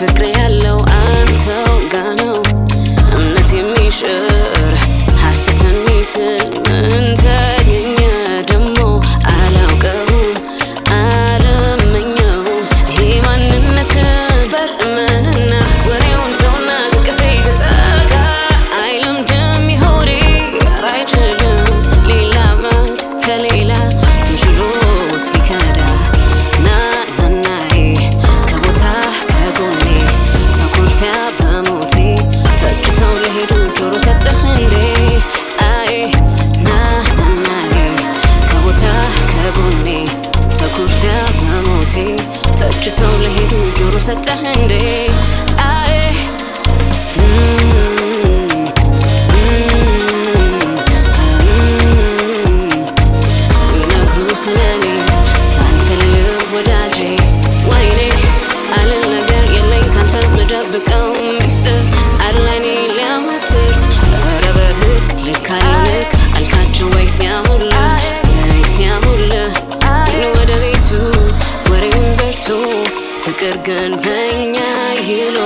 ፍቅር ያለው አንተው ጋ ነው እምነት የሚሽር ሐሰትን ሚስል ምን ተገኘ ደሞ አላውቀውም አልመኘውም ይሄ ማንነትን በልመንና ወሬውን ተውና ከቅፌ ተጠጋ አይለምድም ይሆኔ ኧረ አይችልም ሌላ መድ ከሌላ ተችሎት ሊከዳ ናናናዬ ከቦታ ከጎኔ ተኩርፊያ በሞቴ ተችተው ለሄዱ ጆሮ ሰጠህ እንዴ አይ ናናናዬ ከቦታ ከጎኔ ተኩርፊያ በሞቴ ተችተው ለሄዱ ጆሮ ሰጠህ እንዴ አይ ሲነግሩ ስለኔ አንተ ልልብ ወዳጄ ወይኔ አልን ነገር የለኝ ካንተ ምደብቀው ሚስጥር አለኔ ሊያማትር ኧረ በህግ ልክ አልልክ አልካቸው ወይ ሲያሙልህ ወደ ቤቱ ወሬውን ዘርቶ ፍቅር ግን በኛ ይሎ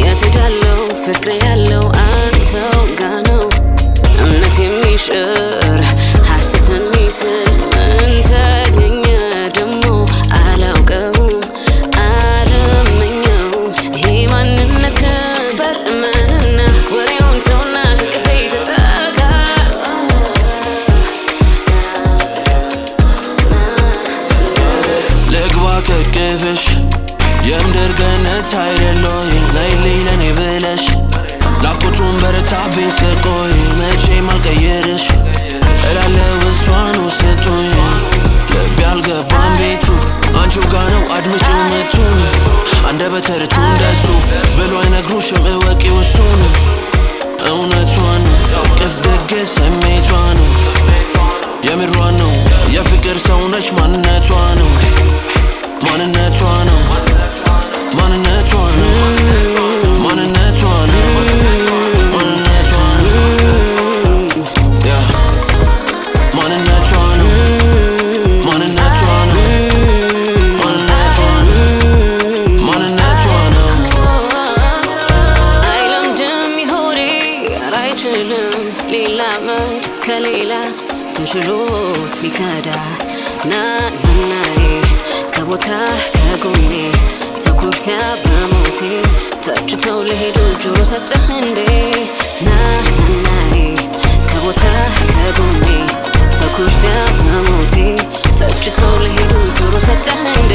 የት ሄዳለው ፍቅር ያለው አንተው ጋ ነው እምነት የሚሽር ሐሰትን ሚስል ምን ተገኘ ደሞ አላውቀውም አልመኘውም ይሄ ማንነትን በልመንና ወሬውን ተውና ከቅፌ ተጠጋ ልግባ ከቅፍሽ የምድር ገነት አይደለይ ነይልኝ ለኔ ብለሽ ናፍቆቱን በረታብኝ ስቆይ መቼም አልቀይርሽ እላለሁ እሷን ውስጡኝ ልቤ አልገባም ቤቱ አንቺው ጋ ነው አድምጪው ምቱን አንደበተ ርቱዕ እንደሱ ብሎ አይነግሩሽም እወቂው እሱን እውነቷን ቅፍ ድግፍ ስሜቷ ነው የምሯን ነው የፍቅር ሰው ነች ማንነቷ ነው ማንነቷ ነው ማንነቷ ነው ማንነቷ ነው ማንነቷ ነው ማንነቷ ነው ማንነቷ ነው ማንነቷ ነው ማንነቷ ነው አይለምድም ይሆኔ ኧረ አይችልም ሌላ መድ ከሌላ ተችሎት ሊከዳ ናናናዬ ከቦታ ከጎኔ ተኩርፊያ በሞቴ ተችተው ለሄዱ ጆሮ ሰጠህ እንዴ ናናናዬ ከቦታ ከጎኔ ተኩርፊያ በሞቴ ተችተው ለሄዱ ጆሮ ሰጠህ እንዴ